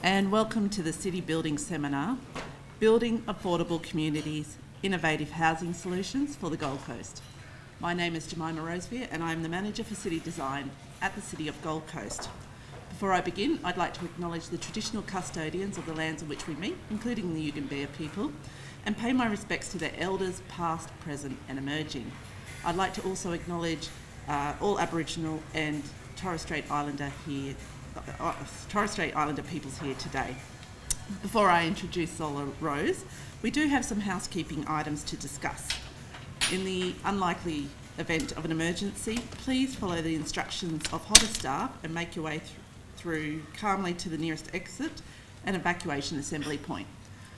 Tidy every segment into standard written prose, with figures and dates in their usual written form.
and welcome to the City Building Seminar, Building Affordable Communities, Innovative Housing Solutions for the Gold Coast. My name is Jemima Rosevear and I'm the Manager for City Design at the City of Gold Coast. Before I begin, I'd like to acknowledge the traditional custodians of the lands on which we meet, including the Yugambeh people, and pay my respects to their elders, past, present and emerging. I'd like to also acknowledge all Aboriginal and Torres Strait Islander peoples here today. Before I introduce Zola Rose, we do have some housekeeping items to discuss. In the unlikely event of an emergency, please follow the instructions of HODA staff and make your way through calmly to the nearest exit and evacuation assembly point.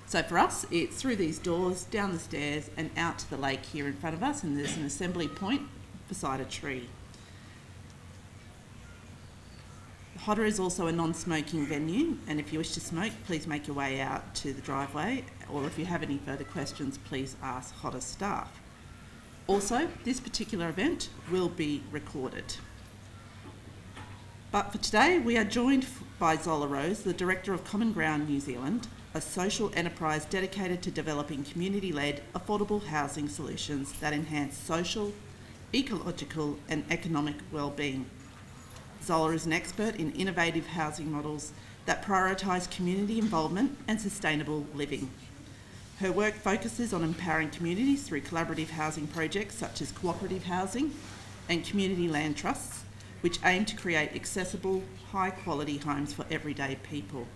So for us, it's through these doors, down the stairs and out to the lake here in front of us, and there's an assembly point beside a tree. HODA is also a non-smoking venue, and if you wish to smoke, please make your way out to the driveway, or if you have any further questions, please ask HODA staff. Also, this particular event will be recorded. But for today, we are joined by Zola Rose, the Director of Common Ground New Zealand, a social enterprise dedicated to developing community-led affordable housing solutions that enhance social, ecological and economic well-being. Zola is an expert in innovative housing models that prioritise community involvement and sustainable living. Her work focuses on empowering communities through collaborative housing projects such as cooperative housing and community land trusts, which aim to create accessible, high-quality homes for everyday people.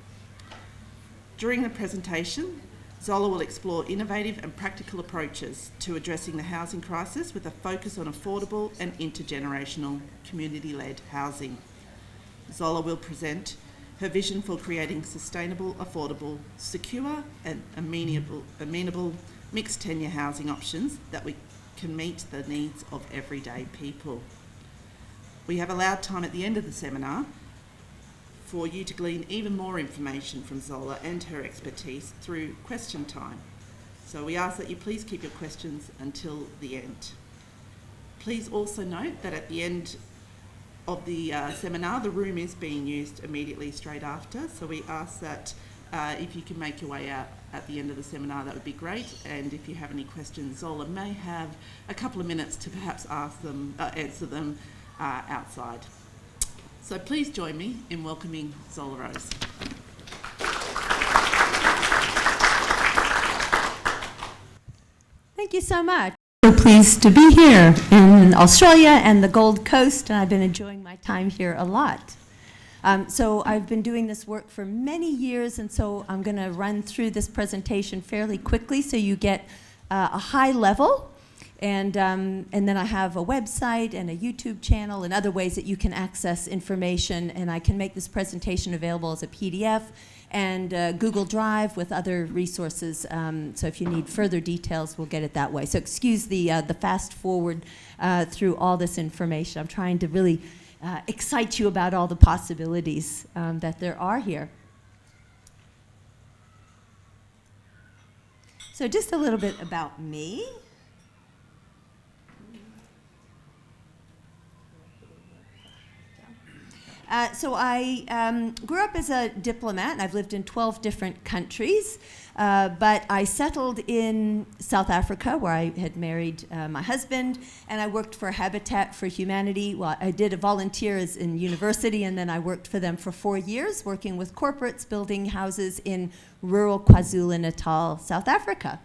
During the presentation, Zola will explore innovative and practical approaches to addressing the housing crisis with a focus on affordable and intergenerational community-led housing. Zola will present her vision for creating sustainable, affordable, secure and amenable mixed tenure housing options that we can meet the needs of everyday people. We have allowed time at the end of the seminar for you to glean even more information from Zola and her expertise through question time. So we ask that you please keep your questions until the end. Please also note that at the end of the seminar, the room is being used immediately straight after. So we ask that if you can make your way out at the end of the seminar, that would be great. And if you have any questions, Zola may have a couple of minutes to perhaps answer them outside. So please join me in welcoming Zola Rose. Thank you so much. So pleased to be here in Australia and the Gold Coast, and I've been enjoying my time here a lot. So I've been doing this work for many years, and so I'm going to run through this presentation fairly quickly so you get a high level. And then I have a website and a YouTube channel and other ways that you can access information, and I can make this presentation available as a PDF and Google Drive with other resources. So if you need further details, we'll get it that way. So excuse the fast forward through all this information. I'm trying to really excite you about all the possibilities that there are here. So just a little bit about me. So I grew up as a diplomat, and I've lived in 12 different countries, but I settled in South Africa, where I had married my husband, and I worked for Habitat for Humanity. Well, I did a volunteer in university, and then I worked for them for 4 years, working with corporates, building houses in rural KwaZulu-Natal, South Africa.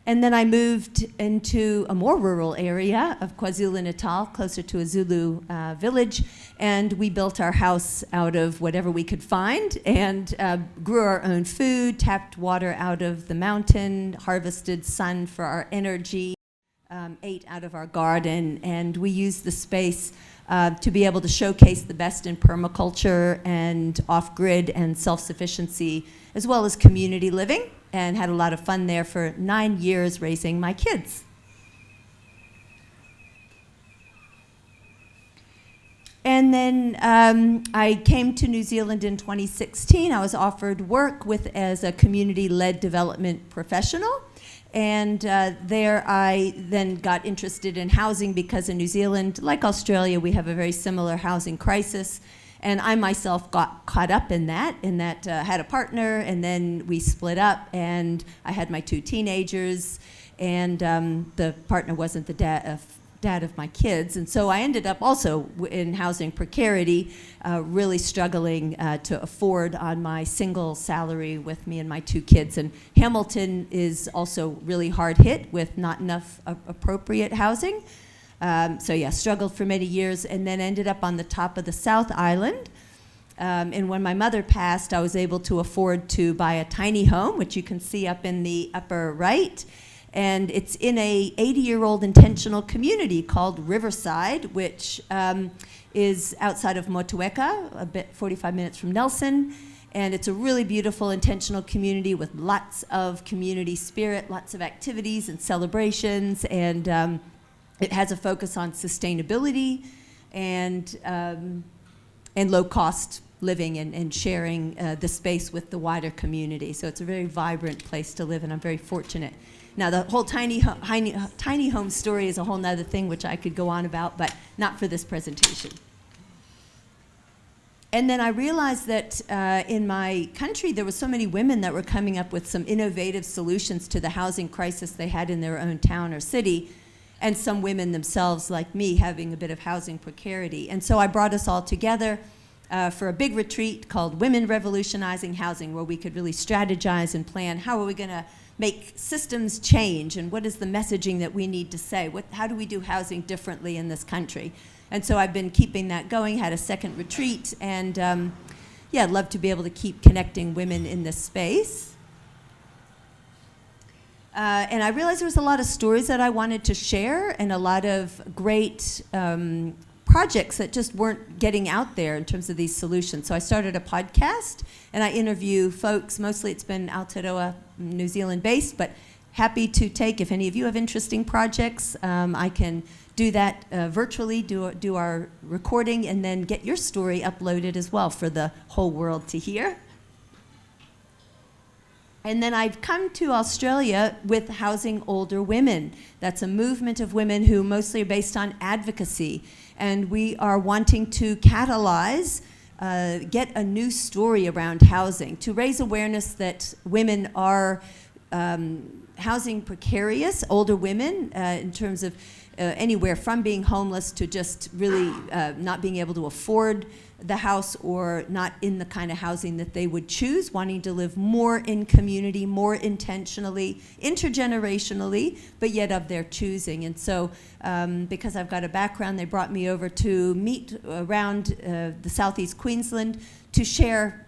And then I moved into a more rural area of KwaZulu-Natal, closer to a Zulu village, and we built our house out of whatever we could find, and grew our own food, tapped water out of the mountain, harvested sun for our energy, ate out of our garden, and we used the space to be able to showcase the best in permaculture and off-grid and self-sufficiency, as well as community living, and had a lot of fun there for 9 years raising my kids. And then I came to New Zealand in 2016. I was offered work as a community-led development professional. And there I then got interested in housing because in New Zealand, like Australia, we have a very similar housing crisis. And I myself got caught up in that, had a partner, and then we split up, and I had my 2 teenagers, and the partner wasn't the dad of my kids. And so I ended up also in housing precarity, really struggling to afford on my single salary with me and my 2 kids. And Hamilton is also really hard hit with not enough appropriate housing. So yeah, struggled for many years and then ended up on the top of the South Island. And when my mother passed, I was able to afford to buy a tiny home, which you can see up in the upper right. And it's in a 80-year-old intentional community called Riverside, which is outside of Motueka, 45 minutes from Nelson. And it's a really beautiful intentional community with lots of community spirit, lots of activities and celebrations, and it has a focus on sustainability and low-cost living and sharing the space with the wider community. So it's a very vibrant place to live, and I'm very fortunate. Now, the whole tiny home story is a whole nother thing which I could go on about, but not for this presentation. And then I realized that in my country, there were so many women that were coming up with some innovative solutions to the housing crisis they had in their own town or city, and some women themselves, like me, having a bit of housing precarity. And so I brought us all together for a big retreat called Women Revolutionizing Housing, where we could really strategize and plan how are we going to make systems change, and what is the messaging that we need to say? How do we do housing differently in this country? And so I've been keeping that going, had a second retreat, and yeah, I'd love to be able to keep connecting women in this space. And I realized there was a lot of stories that I wanted to share and a lot of great projects that just weren't getting out there in terms of these solutions. So I started a podcast, and I interview folks. Mostly it's been Aotearoa, New Zealand based, but happy to take, if any of you have interesting projects, I can do that virtually, do our recording, and then get your story uploaded as well for the whole world to hear. And then I've come to Australia with Housing Older Women. That's a movement of women who mostly are based on advocacy. And we are wanting to catalyze, get a new story around housing, to raise awareness that women are housing precarious, older women, in terms of anywhere from being homeless to just really not being able to afford the house or not in the kind of housing that they would choose, wanting to live more in community, more intentionally, intergenerationally, but yet of their choosing. And so because I've got a background, they brought me over to meet around the Southeast Queensland to share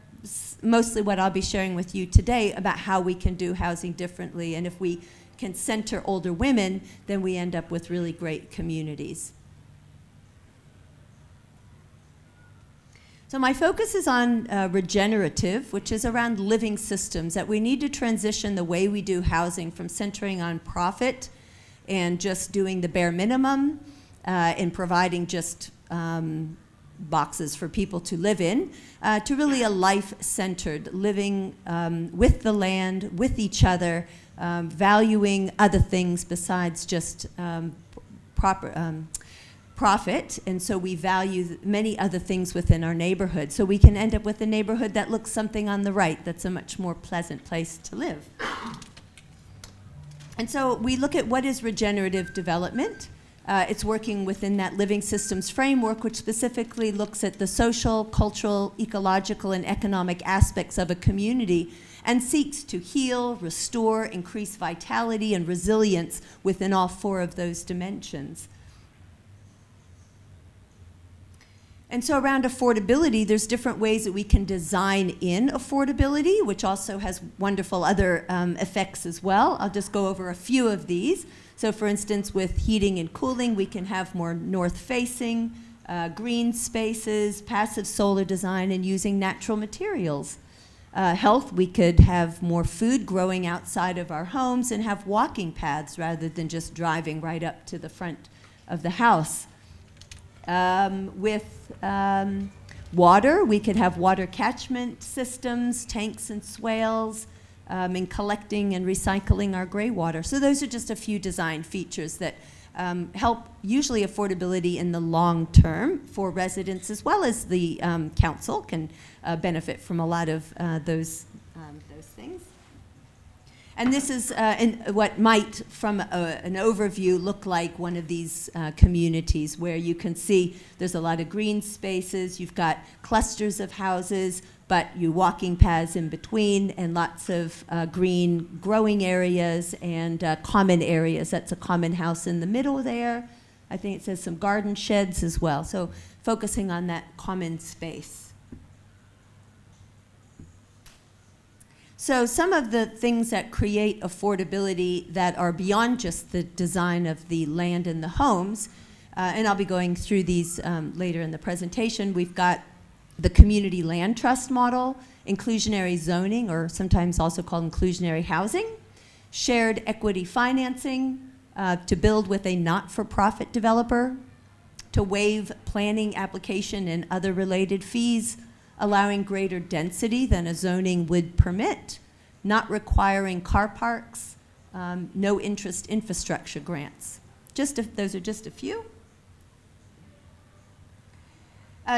mostly what I'll be sharing with you today about how we can do housing differently. And if we can center older women, then we end up with really great communities. So my focus is on regenerative, which is around living systems, that we need to transition the way we do housing from centering on profit and just doing the bare minimum and providing just boxes for people to live in, to really a life-centered, living with the land, with each other, valuing other things besides just profit, and so we value many other things within our neighborhood. So we can end up with a neighborhood that looks something on the right that's a much more pleasant place to live. And so we look at what is regenerative development. It's working within that living systems framework, which specifically looks at the social, cultural, ecological, and economic aspects of a community and seeks to heal, restore, increase vitality and resilience within all 4 of those dimensions. And so around affordability, there's different ways that we can design in affordability, which also has wonderful other effects as well. I'll just go over a few of these. So for instance, with heating and cooling, we can have more north-facing, green spaces, passive solar design, and using natural materials. Health, we could have more food growing outside of our homes and have walking paths rather than just driving right up to the front of the house. With water, we could have water catchment systems, tanks and swales, and collecting and recycling our gray water. So those are just a few design features that help usually affordability in the long term for residents, as well as the council can benefit from a lot of those things. And this is what might, from an overview, look like one of these communities where you can see there's a lot of green spaces, you've got clusters of houses, but you walking paths in between, and lots of green growing areas and common areas. That's a common house in the middle there. I think it says some garden sheds as well. So focusing on that common space. So some of the things that create affordability that are beyond just the design of the land and the homes, and I'll be going through these later in the presentation. We've got the community land trust model, inclusionary zoning, or sometimes also called inclusionary housing, shared equity financing to build with a not-for-profit developer, to waive planning application and other related fees, allowing greater density than a zoning would permit, not requiring car parks, no interest infrastructure grants. Those are just a few.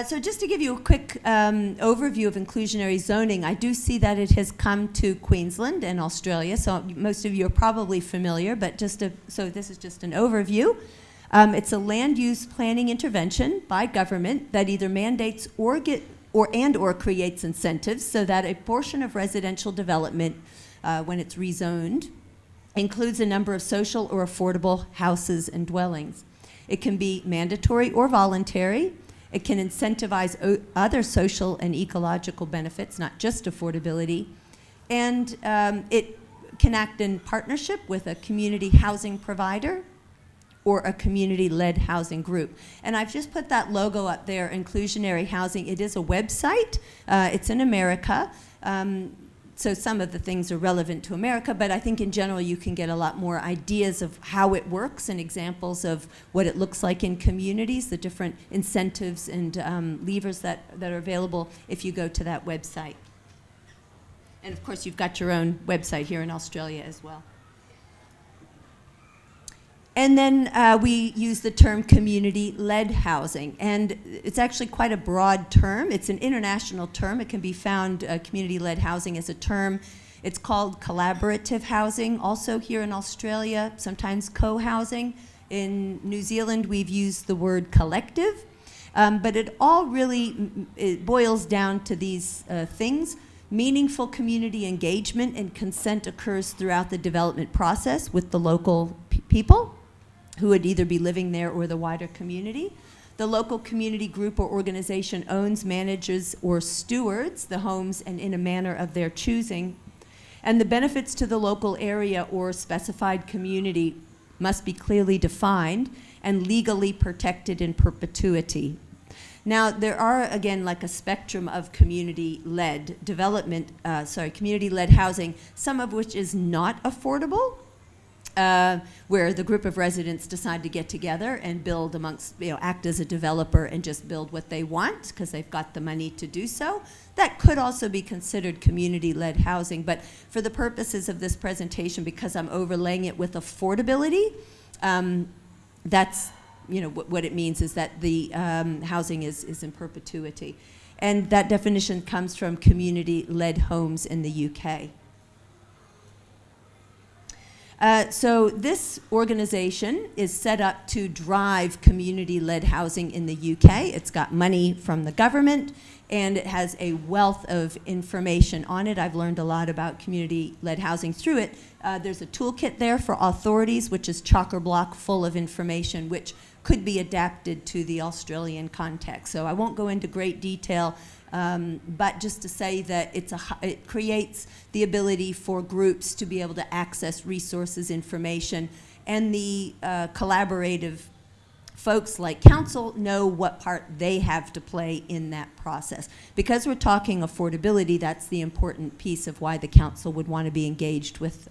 So just to give you a quick overview of inclusionary zoning, I do see that it has come to Queensland and Australia, so most of you are probably familiar, but so this is just an overview. It's a land use planning intervention by government that either mandates or creates incentives so that a portion of residential development, when it's rezoned, includes a number of social or affordable houses and dwellings. It can be mandatory or voluntary. It can incentivize other social and ecological benefits, not just affordability. And it can act in partnership with a community housing provider or a community-led housing group. And I've just put that logo up there, Inclusionary Housing. It is a website. It's in America. So some of the things are relevant to America, but I think in general you can get a lot more ideas of how it works and examples of what it looks like in communities, the different incentives and levers that are available if you go to that website. And of course you've got your own website here in Australia as well. And then we use the term community-led housing. And it's actually quite a broad term. It's an international term. It can be found, community-led housing as a term. It's called collaborative housing, also here in Australia, sometimes co-housing. In New Zealand, we've used the word collective. But it all really it boils down to these things. Meaningful community engagement and consent occurs throughout the development process with the local people who would either be living there or the wider community. The local community group or organization owns, manages, or stewards the homes and in a manner of their choosing. And the benefits to the local area or specified community must be clearly defined and legally protected in perpetuity. Now, there are, again, like a spectrum of community-led development, community-led housing, some of which is not affordable, where the group of residents decide to get together and build amongst, act as a developer and just build what they want because they've got the money to do so. That could also be considered community-led housing, but for the purposes of this presentation, because I'm overlaying it with affordability, that's, what it means is that the housing is in perpetuity. And that definition comes from community-led homes in the UK. So this organization is set up to drive community-led housing in the UK. It's got money from the government, and it has a wealth of information on it. I've learned a lot about community-led housing through it. There's a toolkit there for authorities, which is chock-a-block full of information, which could be adapted to the Australian context. So I won't go into great detail, but just to say that it creates the ability for groups to be able to access resources, information, and the collaborative folks like council know what part they have to play in that process. Because we're talking affordability, that's the important piece of why the council would want to be engaged with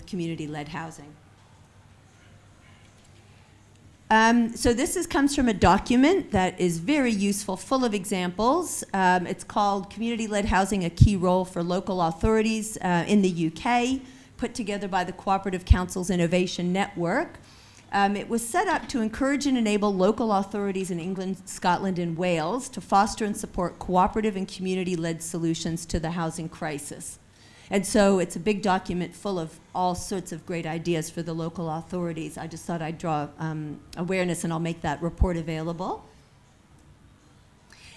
community-led housing. So this comes from a document that is very useful, full of examples. It's called Community-Led Housing, a Key Role for Local Authorities in the UK, put together by the Cooperative Councils Innovation Network. It was set up to encourage and enable local authorities in England, Scotland, and Wales to foster and support cooperative and community-led solutions to the housing crisis. And so it's a big document full of all sorts of great ideas for the local authorities. I just thought I'd draw awareness, and I'll make that report available.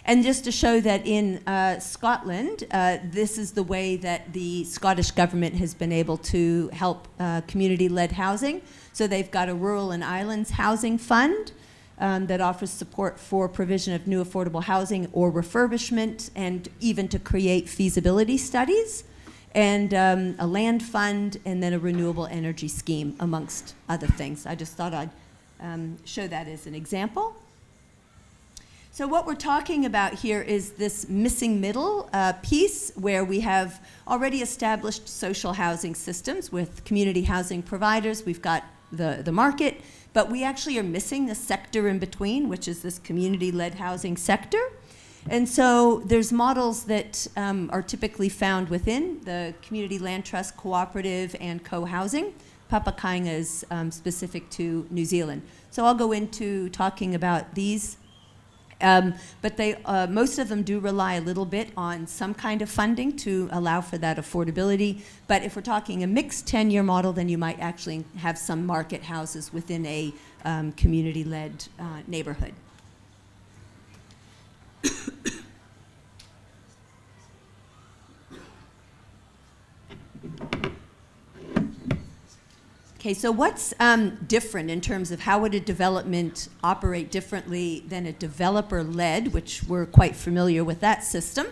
And just to show that in Scotland, this is the way that the Scottish government has been able to help community-led housing. So they've got a Rural and Islands Housing Fund that offers support for provision of new affordable housing or refurbishment, and even to create feasibility studies, and a land fund, and then a renewable energy scheme, amongst other things. I just thought I'd show that as an example. So what we're talking about here is this missing middle piece, where we have already established social housing systems with community housing providers. We've got the market, but we actually are missing the sector in between, which is this community-led housing sector. And so there's models that are typically found within the Community Land Trust, cooperative, and co-housing. Papakainga is specific to New Zealand. So I'll go into talking about these. But most of them do rely a little bit on some kind of funding to allow for that affordability. But if we're talking a mixed tenure model, then you might actually have some market houses within a community-led neighborhood. Okay, so what's different in terms of how would a development operate differently than a developer-led, which we're quite familiar with that system.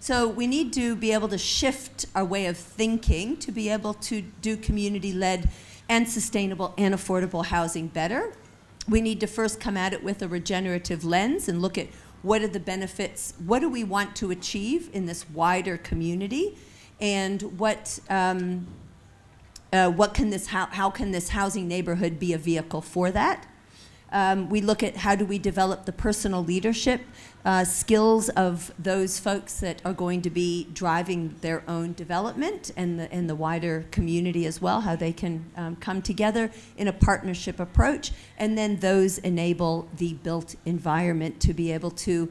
So we need to be able to shift our way of thinking to be able to do community-led and sustainable and affordable housing better. We need to first come at it with a regenerative lens and look at what are the benefits, what do we want to achieve in this wider community, and how can this housing neighborhood be a vehicle for that? We look at how do we develop the personal leadership skills of those folks that are going to be driving their own development, and the wider community as well, how they can come together in a partnership approach, and then those enable the built environment to be able to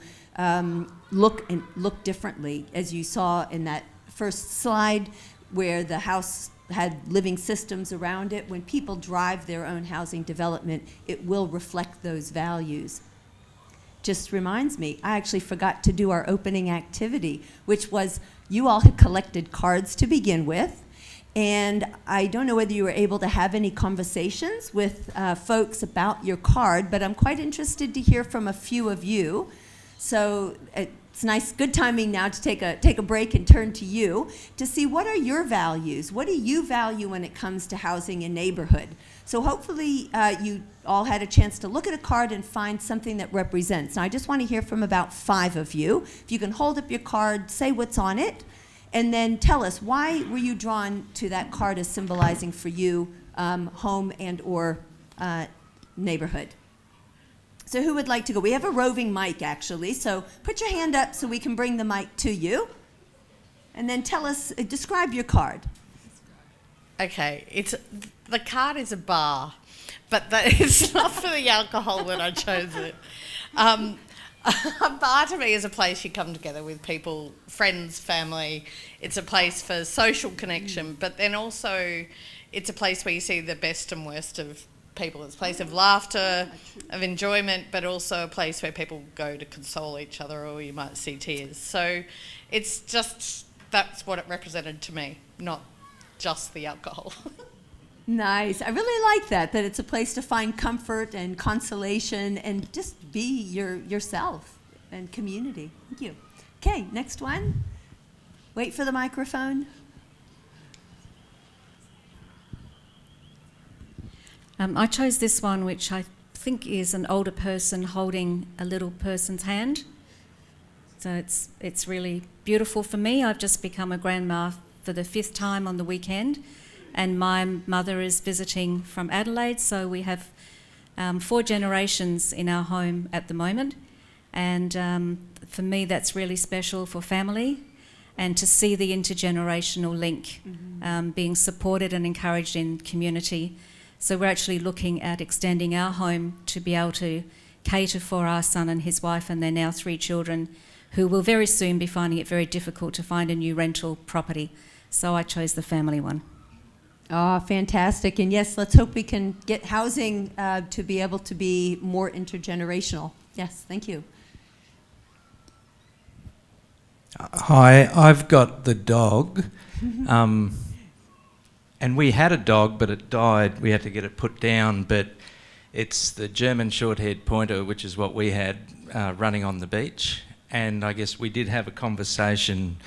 look differently, as you saw in that first slide, where the house had living systems around it. When people drive their own housing development, it will reflect those values. Just reminds me, I actually forgot to do our opening activity, which was, you all had collected cards to begin with, and I don't know whether you were able to have any conversations with folks about your card, but I'm quite interested to hear from a few of you. So it's nice, good timing now to take a break and turn to you to see what are your values. What do you value when it comes to housing and neighborhood? So hopefully you all had a chance to look at a card and find something that represents. Now I just want to hear from about 5 of you. If you can hold up your card, say what's on it, and then tell us, why were you drawn to that card as symbolizing for you home and or neighborhood? So who would like to go? We have a roving mic, actually, so put your hand up so we can bring the mic to you. And then tell us, describe your card. Okay, the card is a bar, but it's not for the alcohol that I chose it. A bar to me is a place you come together with people, friends, family. It's a place for social connection, but then also it's a place where you see the best and worst of people. It's a place of laughter, of enjoyment, but also a place where people go to console each other, or you might see tears. So it's just, that's what it represented to me, not just the alcohol. Nice. I really like that it's a place to find comfort and consolation and just be yourself and community. Thank you. Okay, next one. Wait for the microphone. I chose this one, which I think is an older person holding a little person's hand. So it's really beautiful for me. I've just become a grandma for the 5th time on the weekend, and my mother is visiting from Adelaide, so we have 4 generations in our home at the moment. And for me, that's really special for family, and to see the intergenerational link being supported and encouraged in community. So we're actually looking at extending our home to be able to cater for our son and his wife and their now 3 children, who will very soon be finding it very difficult to find a new rental property. So I chose the family one. Oh, fantastic. And yes, let's hope we can get housing to be able to be more intergenerational. Yes, thank you. Hi, I've got the dog. And we had a dog, but it died. We had to get it put down. But it's the German short-haired pointer, which is what we had, running on the beach. And I guess we did have a conversation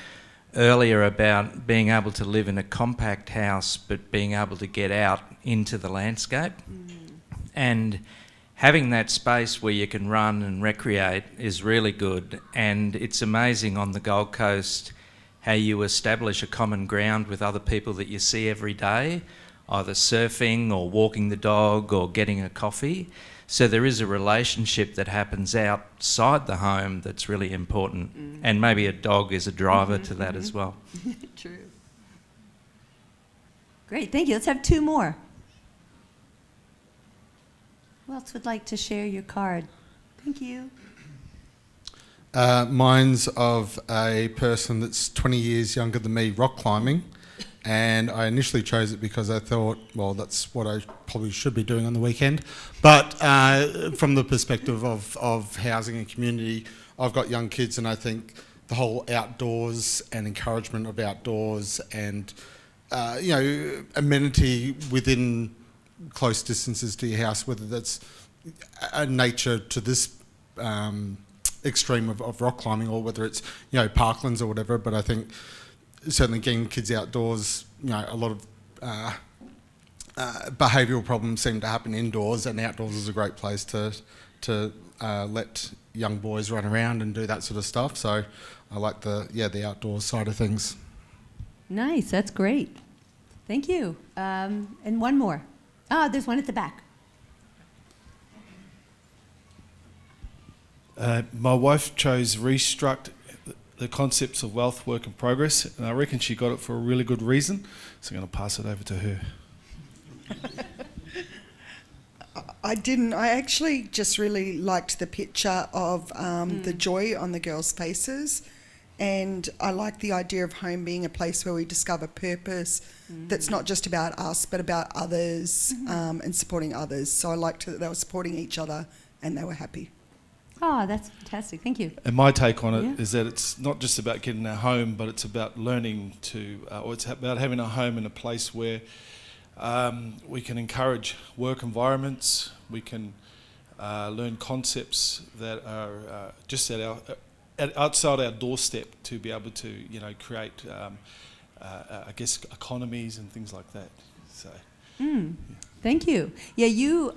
earlier about being able to live in a compact house, but being able to get out into the landscape. And having that space where you can run and recreate is really good. And it's amazing on the Gold Coast how you establish a common ground with other people that you see every day, either surfing or walking the dog or getting a coffee. So there is a relationship that happens outside the home that's really important. And maybe a dog is a driver to that as well. True. Great, thank you. Let's have 2 more. Who else would like to share your card? Thank you. Mine's of a person that's 20 years younger than me, rock climbing. And I initially chose it because I thought, well, that's what I probably should be doing on the weekend. But from the perspective of housing and community, I've got young kids, and I think the whole outdoors and encouragement of outdoors and, amenity within close distances to your house, whether that's a nature to this extreme of rock climbing or whether it's, parklands or whatever. But I think certainly getting kids outdoors, a lot of behavioural problems seem to happen indoors, and outdoors is a great place to let young boys run around and do that sort of stuff. So I like the outdoors side of things. Nice, that's great. Thank you. And one more. There's one at the back. My wife chose Restruct, the concepts of wealth, work and progress, and I reckon she got it for a really good reason, so I'm going to pass it over to her. I didn't. I actually just really liked the picture of the joy on the girls' faces, and I like the idea of home being a place where we discover purpose that's not just about us but about others, and supporting others. So I liked that they were supporting each other and they were happy. Oh, that's fantastic. Thank you. And my take on it is that it's not just about getting a home, but it's about learning to, or it's about having a home in a place where we can encourage work environments, we can learn concepts that are just outside our doorstep to be able to, create, I guess, economies and things like that. So. Thank you. Yeah, you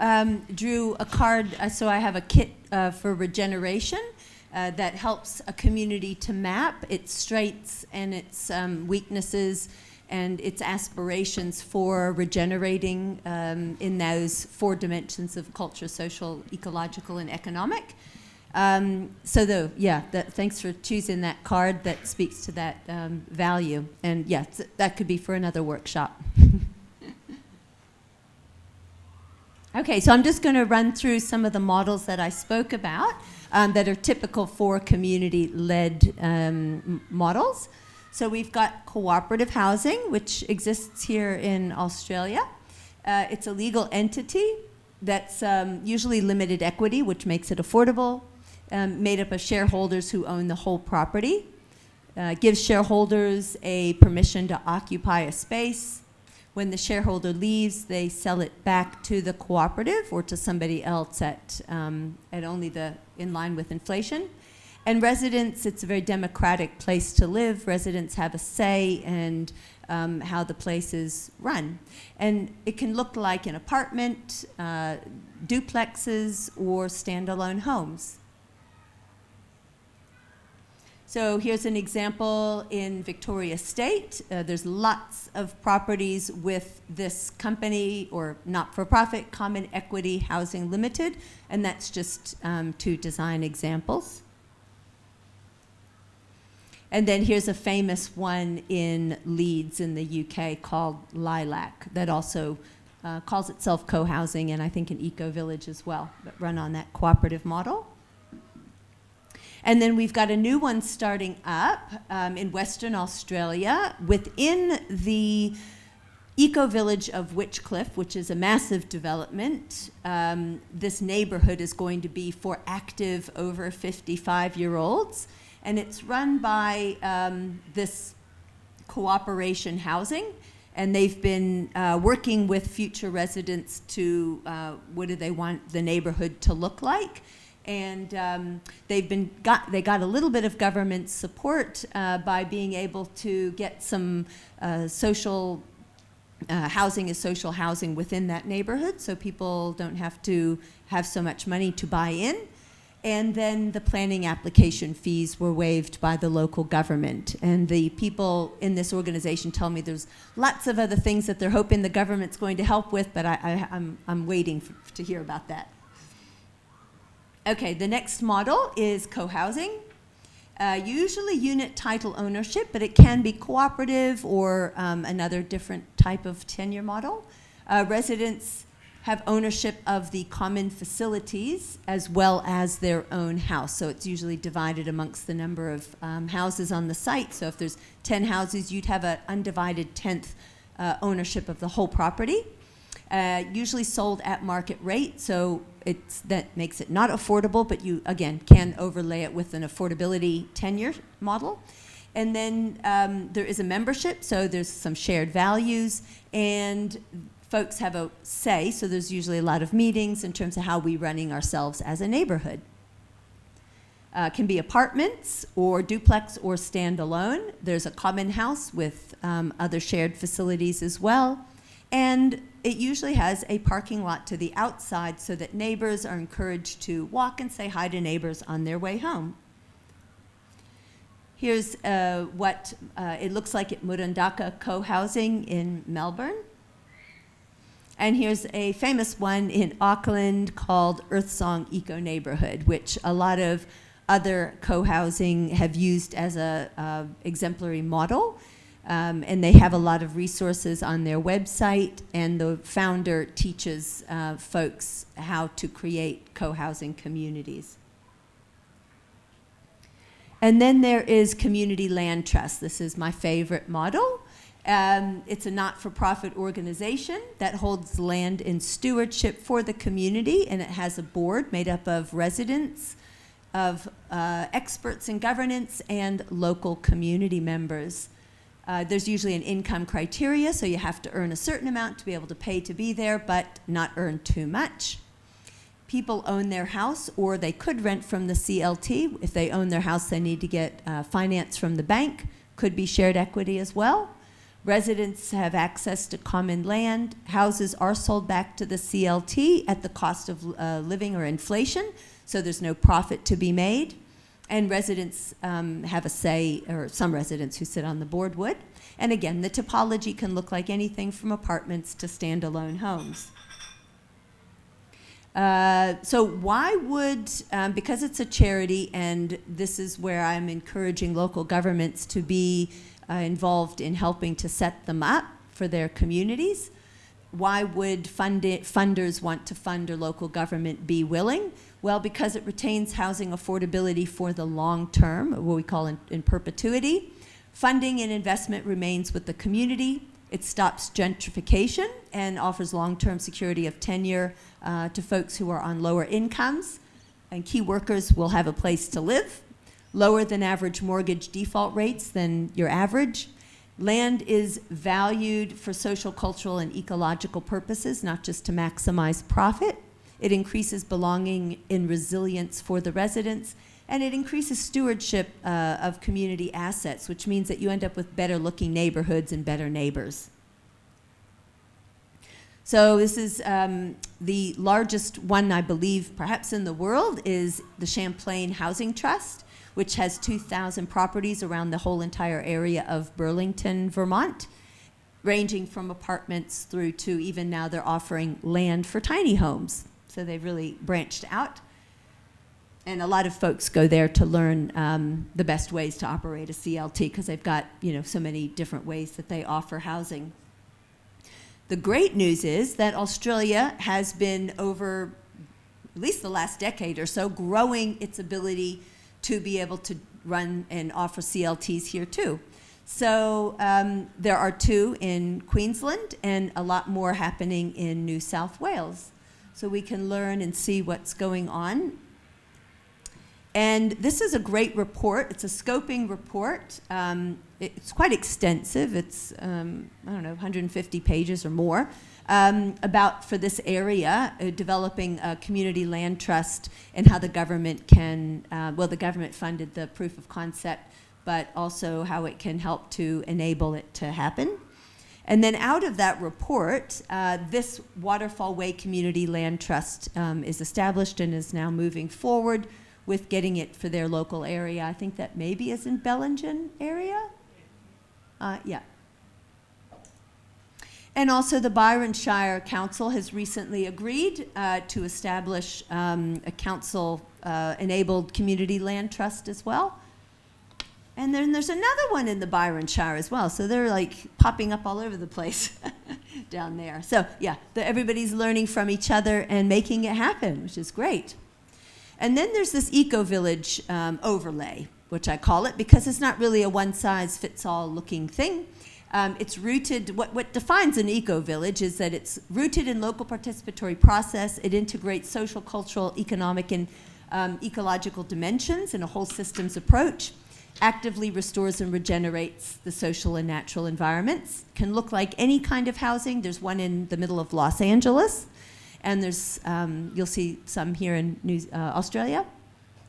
drew a card, so I have a kit for regeneration that helps a community to map its strengths and its weaknesses and its aspirations for regenerating in those 4 dimensions of culture, social, ecological, and economic. Thanks for choosing that card that speaks to that value. And that could be for another workshop. Okay, so I'm just going to run through some of the models that I spoke about that are typical for community-led models. So we've got cooperative housing, which exists here in Australia. It's a legal entity that's usually limited equity, which makes it affordable, made up of shareholders who own the whole property, gives shareholders a permission to occupy a space. When the shareholder leaves, they sell it back to the cooperative or to somebody else at only in line with inflation. And residents, it's a very democratic place to live. Residents have a say in how the place is run. And it can look like an apartment, duplexes, or standalone homes. So here's an example in Victoria State. There's lots of properties with this company or not-for-profit, Common Equity Housing Limited, and that's just 2 design examples. And then here's a famous one in Leeds in the UK called Lilac that also calls itself co-housing, and I think an eco-village as well, but run on that cooperative model. And then we've got a new one starting up in Western Australia within the eco-village of Witchcliff, which is a massive development. This neighborhood is going to be for active over 55-year-olds, and it's run by this cooperation housing, and they've been working with future residents to what do they want the neighborhood to look like. And they got a little bit of government support by being able to get some social housing as social housing within that neighborhood, so people don't have to have so much money to buy in. And then the planning application fees were waived by the local government. And the people in this organization tell me there's lots of other things that they're hoping the government's going to help with, but I'm waiting to hear about that. Okay, the next model is co-housing. Usually unit title ownership, but it can be cooperative or another different type of tenure model. Residents have ownership of the common facilities as well as their own house. So it's usually divided amongst the number of houses on the site. So if there's 10 houses, you'd have an undivided 10th ownership of the whole property. Usually sold at market rate, so that makes it not affordable, but you, again, can overlay it with an affordability tenure model. And then there is a membership, so there's some shared values, and folks have a say, so there's usually a lot of meetings in terms of how we're running ourselves as a neighborhood. Can be apartments or duplex or standalone. There's a common house with other shared facilities as well. And it usually has a parking lot to the outside so that neighbors are encouraged to walk and say hi to neighbors on their way home. Here's what it looks like at Murundaka Co-Housing in Melbourne. And here's a famous one in Auckland called Earthsong Eco Neighborhood, which a lot of other co-housing have used as a exemplary model. And they have a lot of resources on their website, and the founder teaches folks how to create co-housing communities. And then there is Community Land Trust. This is my favorite model. It's a not-for-profit organization that holds land in stewardship for the community, and it has a board made up of residents, of experts in governance, and local community members. There's usually an income criteria, so you have to earn a certain amount to be able to pay to be there, but not earn too much. People own their house, or they could rent from the CLT. If they own their house, they need to get finance from the bank. Could be shared equity as well. Residents have access to common land. Houses are sold back to the CLT at the cost of living or inflation, so there's no profit to be made. And residents have a say, or some residents who sit on the board would. And again, the topology can look like anything from apartments to standalone homes. So why would, because it's a charity, and this is where I'm encouraging local governments to be involved in helping to set them up for their communities, why would funders want to fund or local government be willing? Well, because it retains housing affordability for the long term, what we call in perpetuity. Funding and investment remains with the community. It stops gentrification and offers long-term security of tenure to folks who are on lower incomes. And key workers will have a place to live. Lower than average mortgage default rates than your average. Land is valued for social, cultural, and ecological purposes, not just to maximize profit. It increases belonging and resilience for the residents, and it increases stewardship of community assets, which means that you end up with better looking neighborhoods and better neighbors. So this is the largest one, I believe, perhaps in the world, is the Champlain Housing Trust, which has 2,000 properties around the whole entire area of Burlington, Vermont, ranging from apartments through to even now they're offering land for tiny homes. So they've really branched out. And a lot of folks go there to learn the best ways to operate a CLT because they've got, so many different ways that they offer housing. The great news is that Australia has been, over at least the last decade or so, growing its ability to be able to run and offer CLTs here too. So there are 2 in Queensland and a lot more happening in New South Wales. So we can learn and see what's going on. And this is a great report. It's a scoping report. It's quite extensive. It's, I don't know, 150 pages or more, about, for this area, developing a community land trust and how the government can, well, the government funded the proof of concept, but also how it can help to enable it to happen. And then out of that report, this Waterfall Way Community Land Trust is established and is now moving forward with getting it for their local area. I think that maybe is in Bellingen area. Yeah. And also the Byron Shire Council has recently agreed to establish a council-enabled community land trust as well. And then there's another one in the Byron Shire as well. So they're like popping up all over the place down there. So yeah, everybody's learning from each other and making it happen, which is great. And then there's this eco-village overlay, which I call it, because it's not really a one-size-fits-all looking thing. It's rooted, what defines an eco-village is that it's rooted in local participatory process. It integrates social, cultural, economic, and ecological dimensions in a whole systems approach, actively restores and regenerates the social and natural environments. Can look like any kind of housing. There's one in the middle of Los Angeles, and there's, you'll see some here in Australia.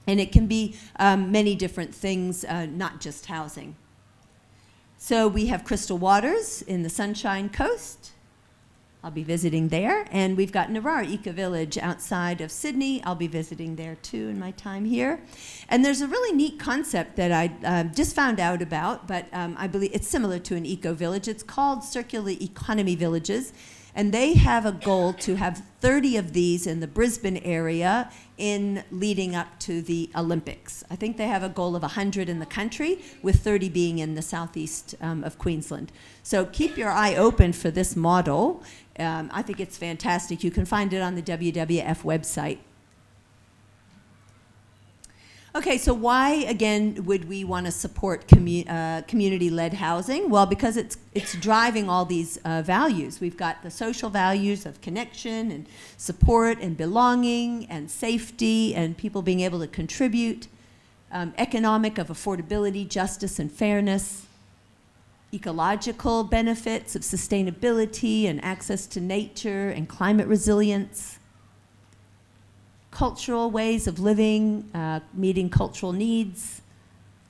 And it can be many different things, not just housing. So we have Crystal Waters in the Sunshine Coast. I'll be visiting there. And we've got Narara Eco Village outside of Sydney. I'll be visiting there too in my time here. And there's a really neat concept that I just found out about, but I believe it's similar to an eco village. It's called Circular Economy Villages. And they have a goal to have 30 of these in the Brisbane area in leading up to the Olympics. I think they have a goal of 100 in the country, with 30 being in the southeast of Queensland. So keep your eye open for this model. I think it's fantastic. You can find it on the WWF website. Okay, so why, again, would we want to support community-led housing? Well, because it's driving all these values. We've got the social values of connection and support and belonging and safety and people being able to contribute, economic of affordability, justice, and fairness, ecological benefits of sustainability and access to nature and climate resilience, cultural ways of living, meeting cultural needs,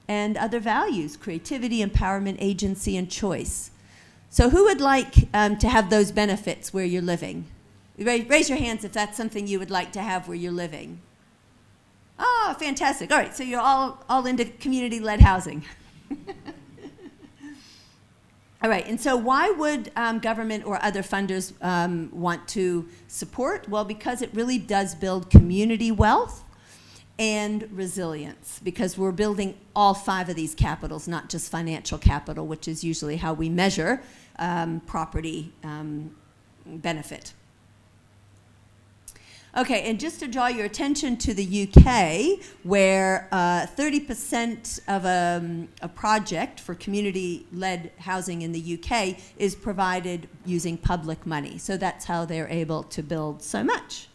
and other values, creativity, empowerment, agency, and choice. So who would like to have those benefits where you're living? Raise your hands if that's something you would like to have where you're living. Oh, fantastic. All right, so you're all into community-led housing. All right, and so why would government or other funders want to support? Well, because it really does build community wealth and resilience, because we're building all 5 of these capitals, not just financial capital, which is usually how we measure property benefit. Okay, and just to draw your attention to the UK, where 30% of a project for community-led housing in the UK is provided using public money. So that's how they're able to build so much.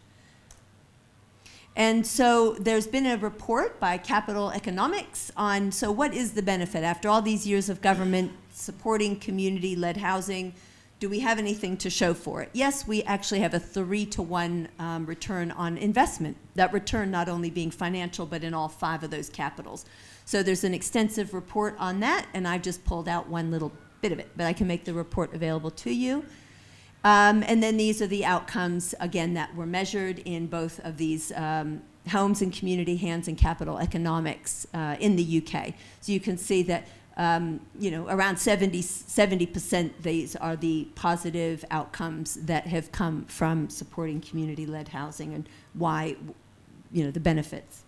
And so there's been a report by Capital Economics on, so what is the benefit? After all these years of government supporting community-led housing, do we have anything to show for it? Yes, we actually have a 3-to-1 return on investment. That return not only being financial, but in all 5 of those capitals. So there's an extensive report on that, and I've just pulled out one little bit of it, but I can make the report available to you. And then these are the outcomes, again, that were measured in both of these homes and community hands and Capital Economics in the UK. So you can see that you know, around 70% these are the positive outcomes that have come from supporting community-led housing, and why, you know, the benefits.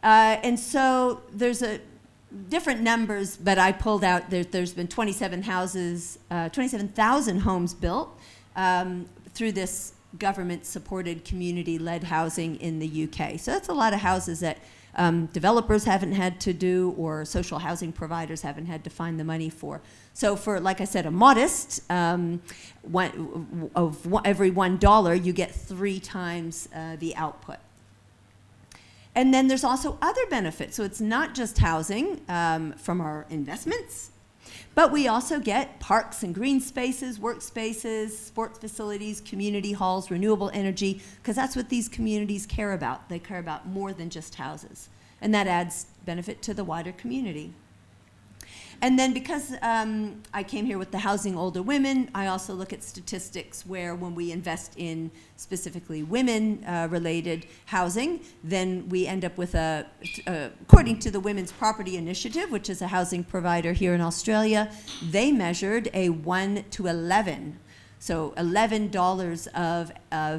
And so there's different numbers, but I pulled out, there's been 27,000 homes built through this government-supported community-led housing in the UK. So that's a lot of houses that developers haven't had to do or social housing providers haven't had to find the money for. So for, like I said, a modest, every $1, you get 3 times the output. And then there's also other benefits. So it's not just housing from our investments, but we also get parks and green spaces, workspaces, sports facilities, community halls, renewable energy, because that's what these communities care about. They care about more than just houses. And that adds benefit to the wider community. And then because I came here with the Housing Older Women, I also look at statistics where when we invest in specifically women-related housing, then we end up with according to the Women's Property Initiative, which is a housing provider here in Australia, they measured a 1 to 11. So $11 of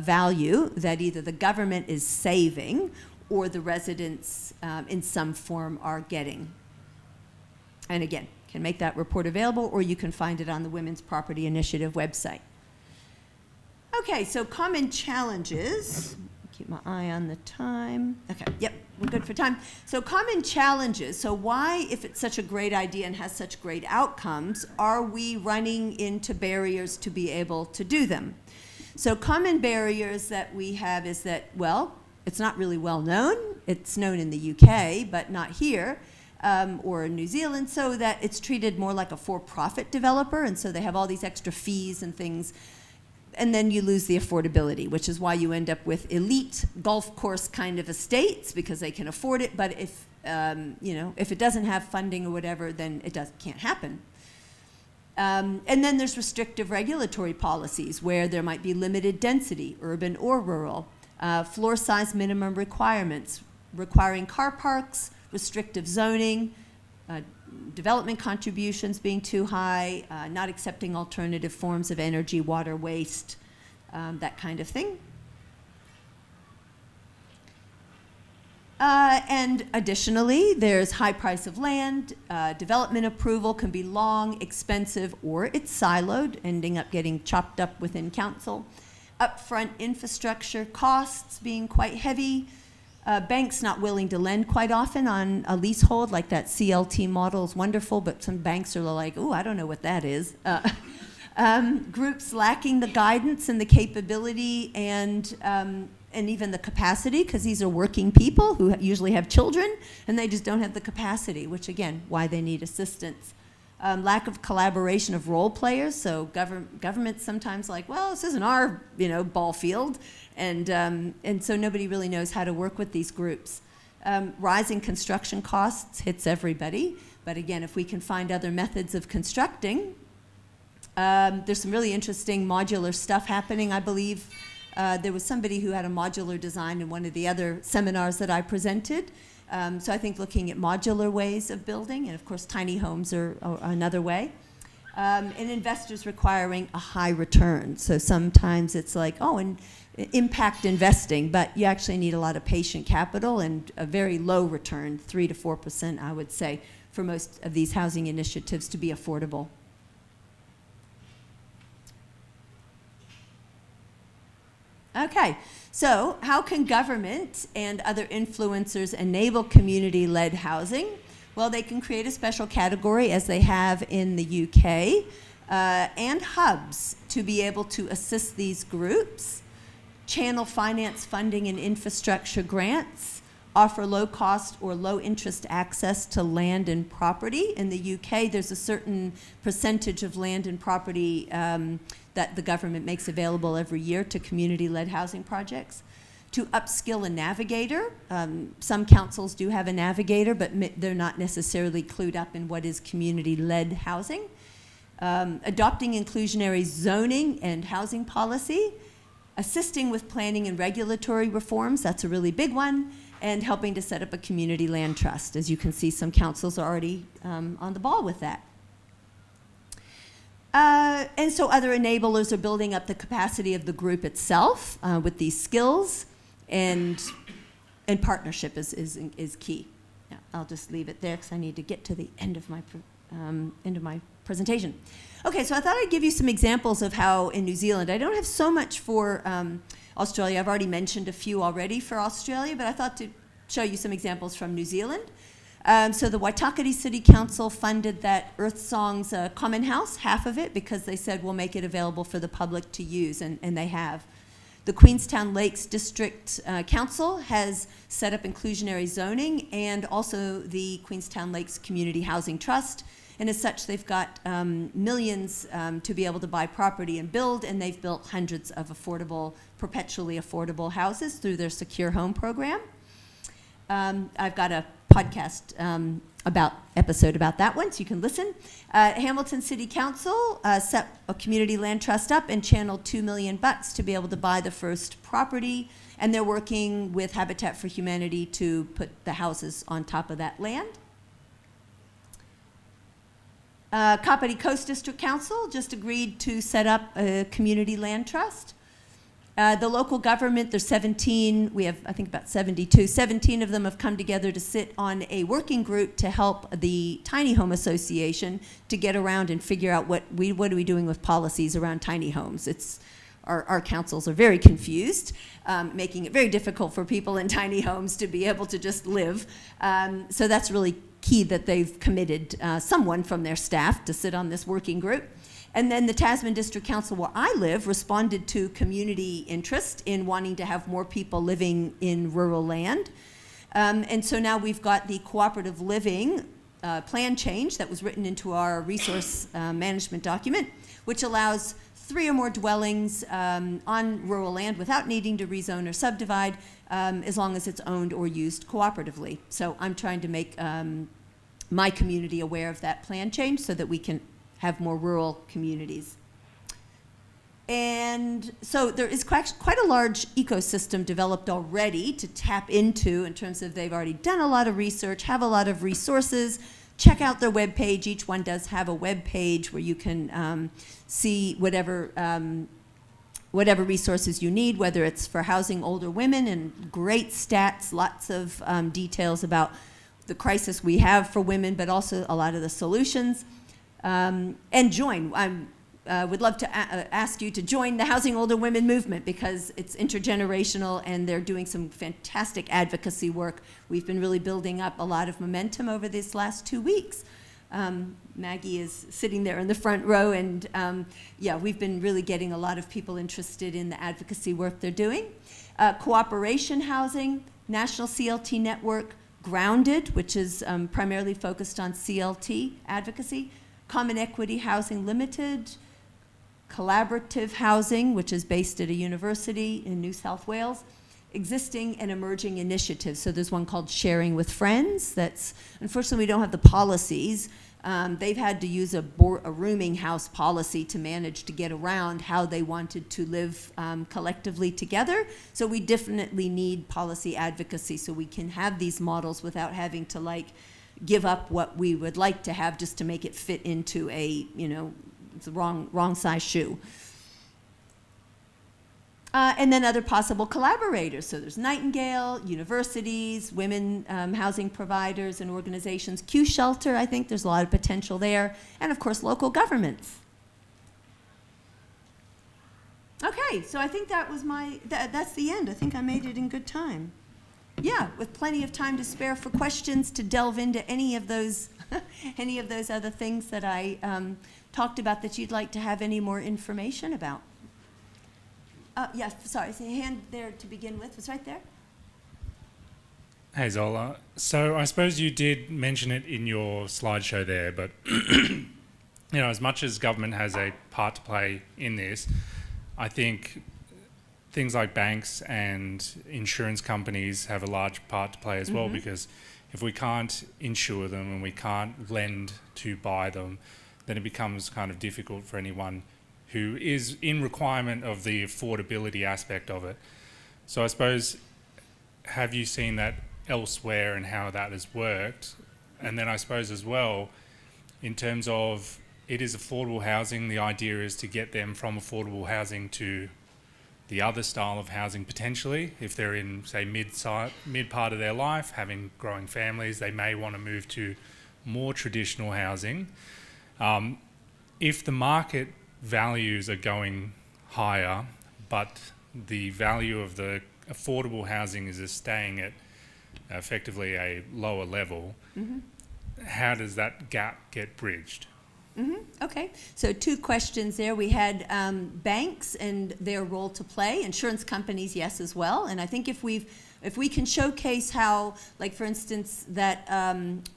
value that either the government is saving or the residents in some form are getting. And again, can make that report available, or you can find it on the Women's Property Initiative website. Okay, so common challenges. Keep my eye on the time. Okay, yep, we're good for time. So common challenges. So why, if it's such a great idea and has such great outcomes, are we running into barriers to be able to do them? So common barriers that we have is that, well, it's not really well known. It's known in the UK, but not here. Or in New Zealand, so that it's treated more like a for-profit developer, and so they have all these extra fees and things, and then you lose the affordability, which is why you end up with elite golf course kind of estates because they can afford it, but if if it doesn't have funding or whatever, then it can't happen. And then there's restrictive regulatory policies where there might be limited density, urban or rural, floor size minimum requirements, requiring car parks, restrictive zoning, development contributions being too high, not accepting alternative forms of energy, water, waste, that kind of thing. And additionally, there's high price of land. Development approval can be long, expensive, or it's siloed, ending up getting chopped up within council. Upfront infrastructure costs being quite heavy. Banks not willing to lend quite often on a leasehold, like that CLT model is wonderful, but some banks are like, ooh, I don't know what that is. Groups lacking the guidance and the capability and even the capacity, because these are working people who usually have children, and they just don't have the capacity, which again, why they need assistance. Lack of collaboration of role players, so government's sometimes like, well, this isn't our ball field, and so nobody really knows how to work with these groups. Rising construction costs hits everybody, but again, if we can find other methods of constructing, there's some really interesting modular stuff happening. I believe there was somebody who had a modular design in one of the other seminars that I presented. So I think looking at modular ways of building, and of course tiny homes are another way. And investors requiring a high return. So sometimes it's like, oh, and impact investing, but you actually need a lot of patient capital and a very low return, 3 to 4%, I would say, for most of these housing initiatives to be affordable. Okay, so how can government and other influencers enable community-led housing? Well, they can create a special category, as they have in the UK, and hubs to be able to assist these groups, channel finance funding and infrastructure grants, offer low-cost or low-interest access to land and property. In the UK, there's a certain percentage of land and property that the government makes available every year to community-led housing projects. To upskill a navigator. Some councils do have a navigator, but they're not necessarily clued up in what is community-led housing. Adopting inclusionary zoning and housing policy. Assisting with planning and regulatory reforms, that's a really big one. And helping to set up a community land trust. As you can see, some councils are already on the ball with that. And so other enablers are building up the capacity of the group itself with these skills, and partnership is key. Yeah. I'll just leave it there because I need to get to the end of my presentation. Okay, so I thought I'd give you some examples of how in New Zealand, I don't have so much for Australia. I've already mentioned a few already for Australia, but I thought to show you some examples from New Zealand. So the Waitakere City Council funded that Earth Song's Common House, half of it, because they said we'll make it available for the public to use, and they have. The Queenstown Lakes District Council has set up inclusionary zoning, and also the Queenstown Lakes Community Housing Trust. And as such, they've got millions to be able to buy property and build, and they've built hundreds of perpetually affordable houses through their Secure Home program. I've got a podcast episode about that one, so you can listen. Hamilton City Council set a community land trust up and channeled $2 million to be able to buy the first property, and they're working with Habitat for Humanity to put the houses on top of that land. Kapiti Coast District Council just agreed to set up a community land trust. The local government, there's 17, we have I think about 72, 17 of them have come together to sit on a working group to help the Tiny Home Association to get around and figure out what are we doing with policies around tiny homes. Our councils are very confused, making it very difficult for people in tiny homes to be able to just live. So that's really key that they've committed someone from their staff to sit on this working group. And then the Tasman District Council, where I live, responded to community interest in wanting to have more people living in rural land. And so now we've got the cooperative living plan change that was written into our resource management document, which allows 3 or more dwellings on rural land without needing to rezone or subdivide, as long as it's owned or used cooperatively. So I'm trying to make my community aware of that plan change so that we can have more rural communities. And so there is quite a large ecosystem developed already to tap into in terms of they've already done a lot of research, have a lot of resources. Check out their webpage. Each one does have a webpage where you can see whatever resources you need, whether it's for housing older women, and great stats, lots of details about the crisis we have for women, but also a lot of the solutions. And join. I would love to ask you to join the Housing Older Women movement because it's intergenerational and they're doing some fantastic advocacy work. We've been really building up a lot of momentum over these last 2 weeks. Maggie is sitting there in the front row, and yeah, we've been really getting a lot of people interested in the advocacy work they're doing. Cooperation Housing, National CLT Network, Grounded, which is primarily focused on CLT advocacy, Common Equity Housing Limited, Collaborative Housing, which is based at a university in New South Wales, existing and emerging initiatives. So there's one called Sharing with Friends. That's, unfortunately, we don't have the policies. They've had to use a rooming house policy to manage to get around how they wanted to live collectively together. So we definitely need policy advocacy so we can have these models without having to give up what we would like to have just to make it fit into a, it's the wrong size shoe. And then other possible collaborators. So there's Nightingale, universities, women housing providers and organizations, Q Shelter, I think there's a lot of potential there, and of course local governments. Okay, so I think that was that's the end. I think I made it in good time. Yeah, with plenty of time to spare for questions to delve into any of those other things that I talked about that you'd like to have any more information about. Yes, sorry, so a hand there to begin with. It's right there. Hey Zola, so I suppose you did mention it in your slideshow there, but as much as government has a part to play in this, I think things like banks and insurance companies have a large part to play as well, because if we can't insure them and we can't lend to buy them, then it becomes kind of difficult for anyone who is in requirement of the affordability aspect of it. So I suppose, have you seen that elsewhere and how that has worked? And then I suppose as well, in terms of it is affordable housing, the idea is to get them from affordable housing to the other style of housing potentially. If they're in, say, mid part of their life, having growing families, they may want to move to more traditional housing. If the market values are going higher, but the value of the affordable housing is staying at effectively a lower level, how does that gap get bridged? Okay, so 2 questions there. We had banks and their role to play, insurance companies, yes, as well. And I think if we can showcase how, like for instance, that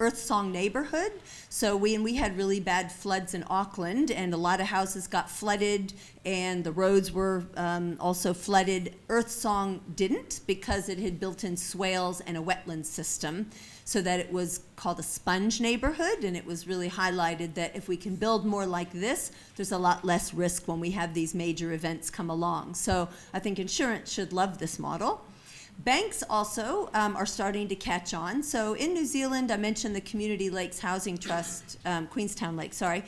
Earth Song neighborhood. So we had really bad floods in Auckland, and a lot of houses got flooded, and the roads were also flooded. Earth Song didn't, because it had built-in swales and a wetland system, so that it was called a sponge neighborhood, and it was really highlighted that if we can build more like this, there's a lot less risk when we have these major events come along. So I think insurance should love this model. Banks also are starting to catch on. So in New Zealand, I mentioned the Community Lakes Housing Trust, Queenstown Lakes, sorry,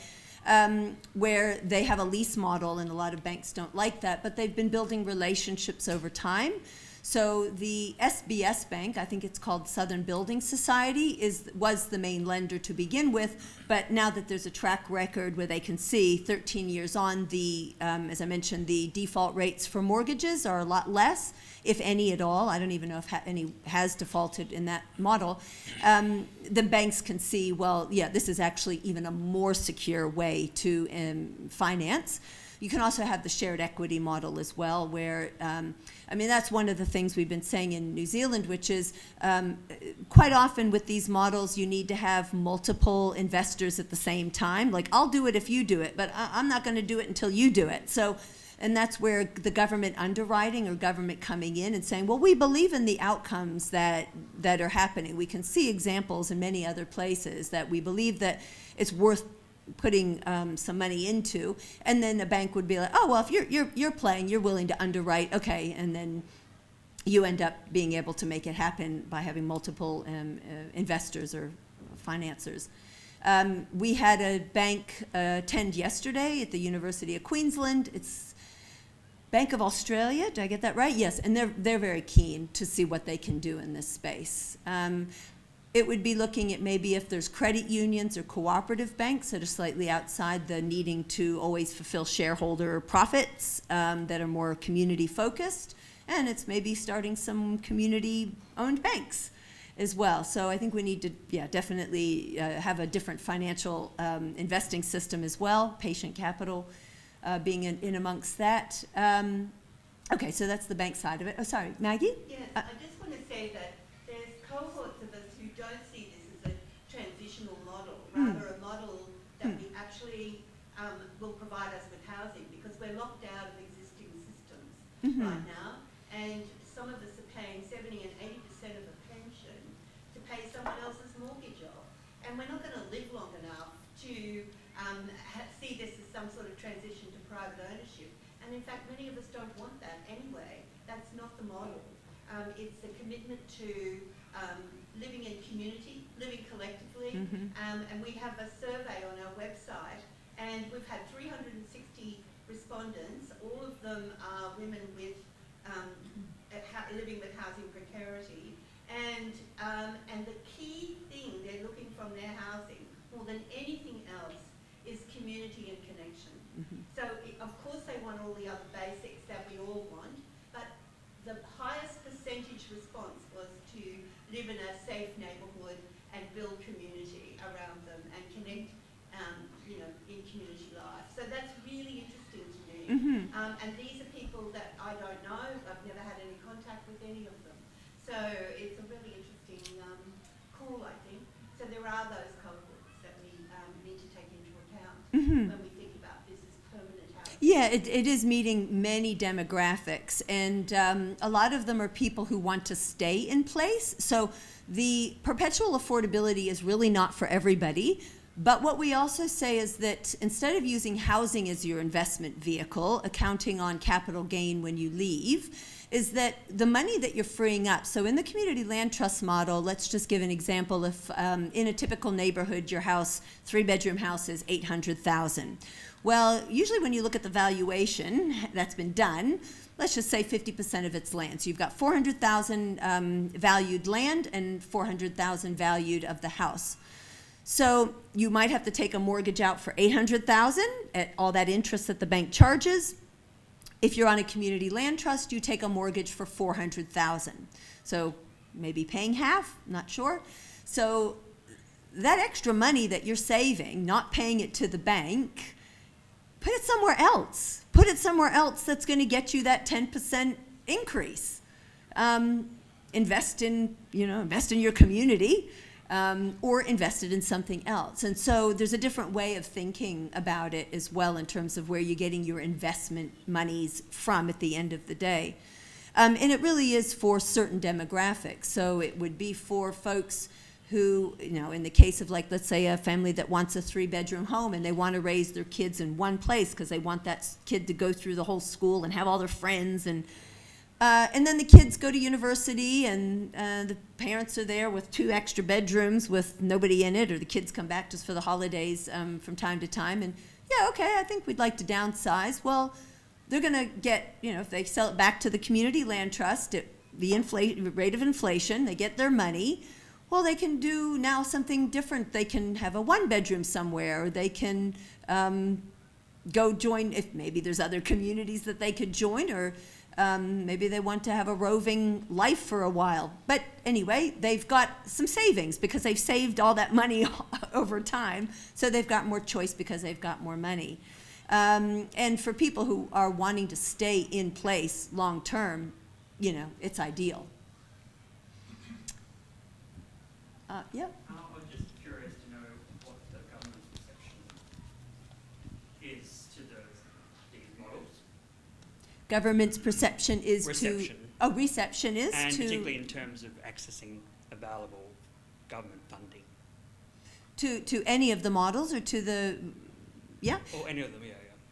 where they have a lease model, and a lot of banks don't like that, but they've been building relationships over time. So the SBS Bank, I think it's called Southern Building Society, was the main lender to begin with, but now that there's a track record where they can see 13 years on, as I mentioned, the default rates for mortgages are a lot less, if any at all. I don't even know if any has defaulted in that model. The banks can see, well, yeah, this is actually even a more secure way to finance. You can also have the shared equity model as well, where, that's one of the things we've been saying in New Zealand, which is quite often with these models, you need to have multiple investors at the same time. Like, I'll do it if you do it, but I'm not going to do it until you do it. So, and that's where the government underwriting or government coming in and saying, well, we believe in the outcomes that are happening. We can see examples in many other places that we believe that it's worth putting some money into, and then the bank would be like, oh, well, if you're playing, you're willing to underwrite, okay, and then you end up being able to make it happen by having multiple investors or financiers. We had a bank attend yesterday at the University of Queensland. It's Bank of Australia, did I get that right? Yes, and they're very keen to see what they can do in this space. It would be looking at maybe if there's credit unions or cooperative banks that are slightly outside the needing to always fulfill shareholder profits, that are more community focused, and it's maybe starting some community owned banks as well. So I think we need to, definitely have a different financial investing system as well, patient capital being in amongst that. Okay, so that's the bank side of it. Oh, sorry, Maggie? Yes, I just want to say that there's cohorts of us who don't see this as a transitional model, rather a model that we actually will provide us with housing, because we're locked out of existing systems right now, and some of us are paying 70 and 80% of a pension to pay someone else's mortgage off, and we're not going to live long enough to see this as some sort of transition to private ownership. And in fact, many of us don't want that anyway. That's not the model. It's a commitment to living in community, living collectively, and we have a survey on our website, and we've had 360 respondents. All of them are women with living with housing precarity, and the key thing they're looking from their housing, more than anything else, is community and connection. So of course they want all the other basics that we all want, but the highest percentage response was to live in a safe neighbourhood and build community around them and connect, in community life. So that's really interesting to me. And these are people that I don't know. I've never had any contact with any of them. So it's a really interesting call, I think. So there are those cohorts that we need to take into account when we think about this as permanent housing. Yeah, it is meeting many demographics, and a lot of them are people who want to stay in place. So the perpetual affordability is really not for everybody, But what we also say is that instead of using housing as your investment vehicle, accounting on capital gain when you leave, is that the money that you're freeing up, so in the community land trust model, let's just give an example. If in a typical neighborhood, your house, 3-bedroom house is $800,000. Well, usually when you look at the valuation that's been done, let's just say 50% of it's land. So you've got 400,000 valued land and 400,000 valued of the house. So you might have to take a mortgage out for $800,000 at all that interest that the bank charges. If you're on a community land trust, you take a mortgage for $400,000. So maybe paying half, not sure. So that extra money that you're saving, not paying it to the bank, put it somewhere else. Put it somewhere else that's going to get you that 10% increase. Invest in your community. Or invested in something else. And so there's a different way of thinking about it as well in terms of where you're getting your investment monies from at the end of the day. And it really is for certain demographics. So it would be for folks who, in the case of, like, let's say a family that wants a 3-bedroom home and they want to raise their kids in one place because they want that kid to go through the whole school and have all their friends, and then the kids go to university and the parents are there with 2 extra bedrooms with nobody in it, or the kids come back just for the holidays from time to time, and okay, I think we'd like to downsize. Well, they're going to get, if they sell it back to the community land trust at the rate of inflation, they get their money. Well, they can do now something different. They can have a 1-bedroom somewhere, or they can go join, if maybe there's other communities that they could join, or maybe they want to have a roving life for a while. But anyway, they've got some savings because they've saved all that money over time. So they've got more choice because they've got more money. And for people who are wanting to stay in place long term, it's ideal. Yep. I'm just curious to know what the government's perception is to these models. Government's perception is Reception. Reception is and to... particularly in terms of accessing available government funding. To any of the models, or to the... Yeah? Or any of them,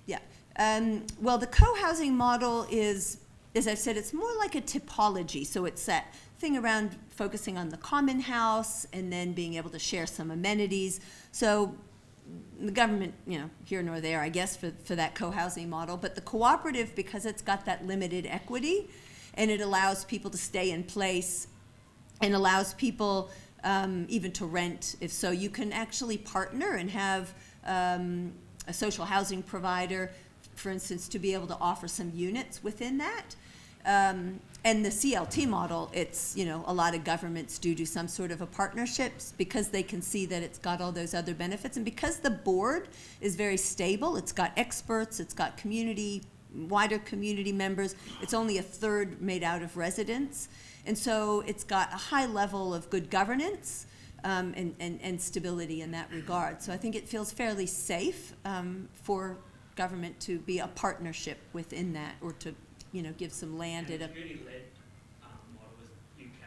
yeah. Yeah. Well, the co-housing model is, as I've said, it's more like a typology. So it's that thing around focusing on the common house and then being able to share some amenities. So the government, here nor there, I guess, for that co-housing model. But the cooperative, because it's got that limited equity, and it allows people to stay in place and allows people even to rent. If so, you can actually partner and have a social housing provider, for instance, to be able to offer some units within that. And the CLT model, it's, a lot of governments do some sort of a partnerships because they can see that it's got all those other benefits. And because the board is very stable, it's got experts, it's got wider community members, it's only 1/3 made out of residents. And so it's got a high level of good governance and stability in that regard. So I think it feels fairly safe for government to be a partnership within that, or to give some land at a... community-led model is UK,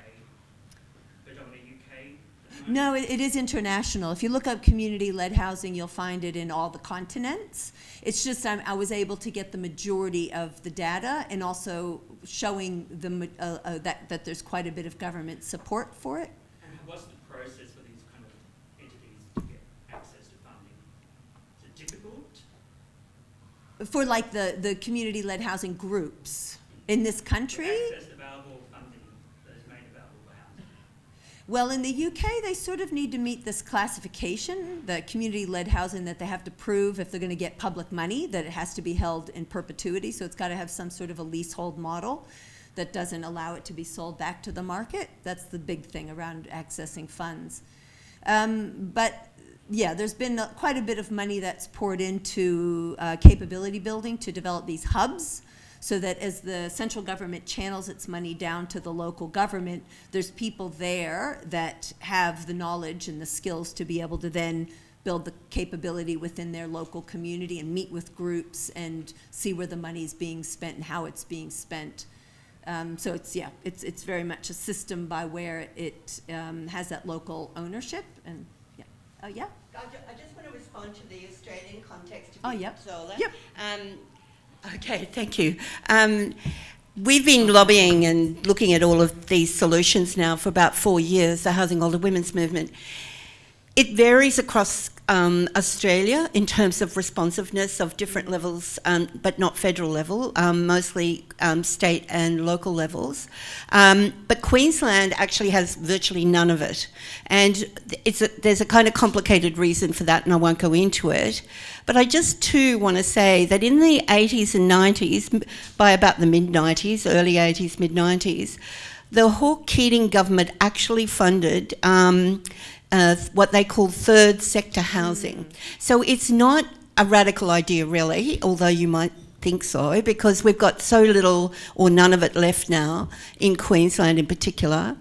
predominantly UK? No, it is international. If you look up community-led housing, you'll find it in all the continents. It's just I was able to get the majority of the data, and also showing that there's quite a bit of government support for it. And what's the process for these kind of entities to get access to funding? Is it difficult? For like the community-led housing groups in this country? Access available funding that is made available for housing. Well, in the UK, they sort of need to meet this classification, the community-led housing, that they have to prove, if they're going to get public money, that it has to be held in perpetuity. So it's got to have some sort of a leasehold model that doesn't allow it to be sold back to the market. That's the big thing around accessing funds. But yeah, there's been quite a bit of money that's poured into capability building to develop these hubs, so that as the central government channels its money down to the local government, there's people there that have the knowledge and the skills to be able to then build the capability within their local community and meet with groups and see where the money is being spent and how it's being spent. So it's very much a system by where it has that local ownership. And yeah. I just want to respond to the Australian context of Oh, yep. Zola. Yep. Okay, thank you. We've been lobbying and looking at all of these solutions now for about 4 years, the Housing Older Women's Movement. It varies across Australia in terms of responsiveness of different levels, but not federal level, mostly state and local levels. But Queensland actually has virtually none of it. And there's a kind of complicated reason for that, and I won't go into it. But I just too want to say that in the 80s and 90s, by about the mid-90s, early 80s, mid-90s, the Hawke-Keating government actually funded what they call third sector housing. So it's not a radical idea really, although you might think so, because we've got so little or none of it left now in Queensland in particular.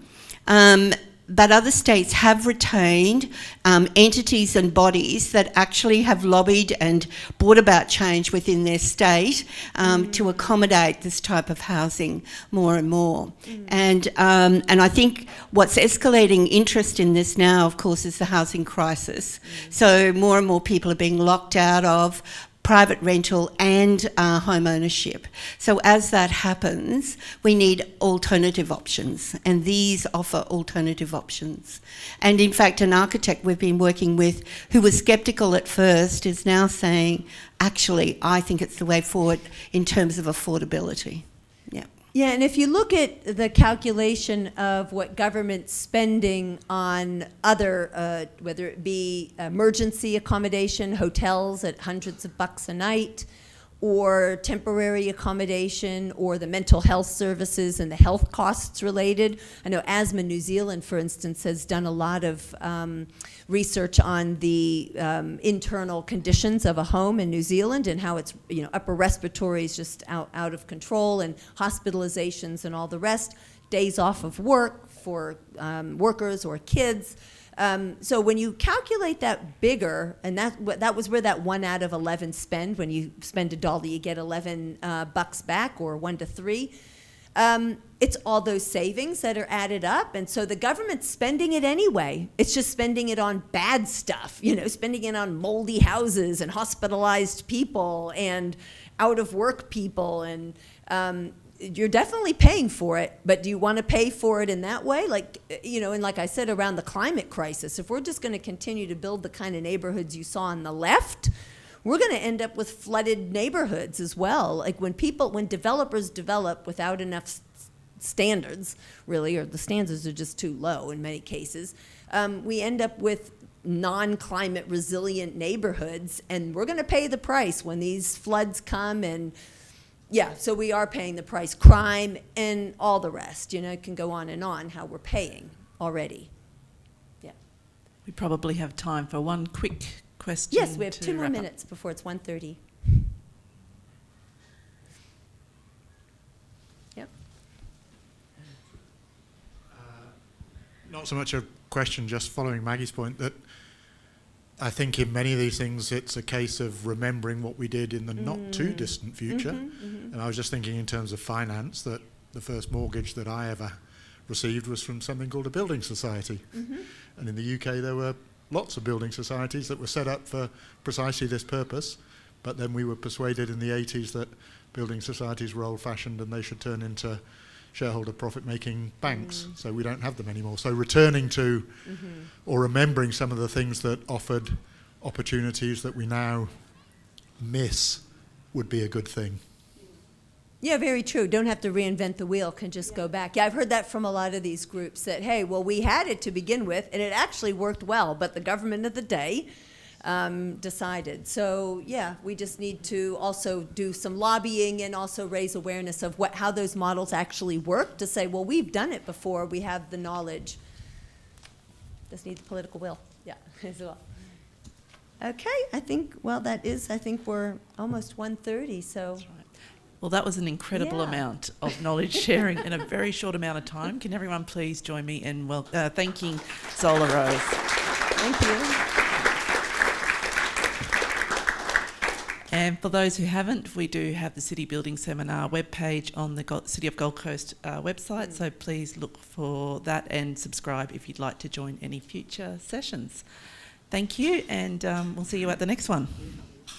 But other states have retained entities and bodies that actually have lobbied and brought about change within their state to accommodate this type of housing more and more. And I think what's escalating interest in this now, of course, is the housing crisis. So more and more people are being locked out of private rental and home ownership. So as that happens, we need alternative options, and these offer alternative options. And in fact, an architect we've been working with who was sceptical at first is now saying, actually, I think it's the way forward in terms of affordability. Yeah. Yeah, and if you look at the calculation of what government's spending on other, whether it be emergency accommodation, hotels at hundreds of bucks a night, or temporary accommodation, or the mental health services and the health costs related. I know Asthma New Zealand, for instance, has done a lot of research on the internal conditions of a home in New Zealand and how it's, upper respiratory is just out of control, and hospitalizations and all the rest, days off of work for workers or kids. So when you calculate that bigger, and that was where that 1 out of 11 spend, when you spend $1, you get 11 bucks back, or 1 to 3. It's all those savings that are added up, and so the government's spending it anyway. It's just spending it on bad stuff, spending it on moldy houses and hospitalized people and out of work people, and you're definitely paying for it, but do you want to pay for it in that way? And like I said, around the climate crisis, if we're just going to continue to build the kind of neighborhoods you saw on the left, we're going to end up with flooded neighborhoods as well. Like when developers develop without enough standards, really, or the standards are just too low in many cases, we end up with non-climate resilient neighborhoods, and we're going to pay the price when these floods come. And yeah, so we are paying the price. Crime and all the rest, it can go on and on how we're paying already. Yeah. We probably have time for one quick question. Yes, we have to 2 more wrap up. minutes before it's 1:30. Yep. Not so much a question, just following Maggie's point, that I think in many of these things it's a case of remembering what we did in the not too distant future. And I was just thinking in terms of finance that the first mortgage that I ever received was from something called a building society. And in the UK there were lots of building societies that were set up for precisely this purpose, but then we were persuaded in the 80s that building societies were old-fashioned and they should turn into shareholder profit-making banks, so we don't have them anymore. So returning to or remembering some of the things that offered opportunities that we now miss would be a good thing. Yeah, very true. Don't have to reinvent the wheel, can just go back. Yeah, I've heard that from a lot of these groups that, hey, well, we had it to begin with, and it actually worked well, but the government of the day decided. So, yeah, we just need to also do some lobbying and also raise awareness of how those models actually work, to say, well, we've done it before, we have the knowledge. Just need the political will. Yeah, as well. Okay, I think we're almost 1:30, so. That's right. Well, that was an incredible amount of knowledge sharing in a very short amount of time. Can everyone please join me in thanking Zola Rose? Thank you. And for those who haven't, we do have the City Building Seminar webpage on the City of Gold Coast website, so please look for that and subscribe if you'd like to join any future sessions. Thank you, and we'll see you at the next one.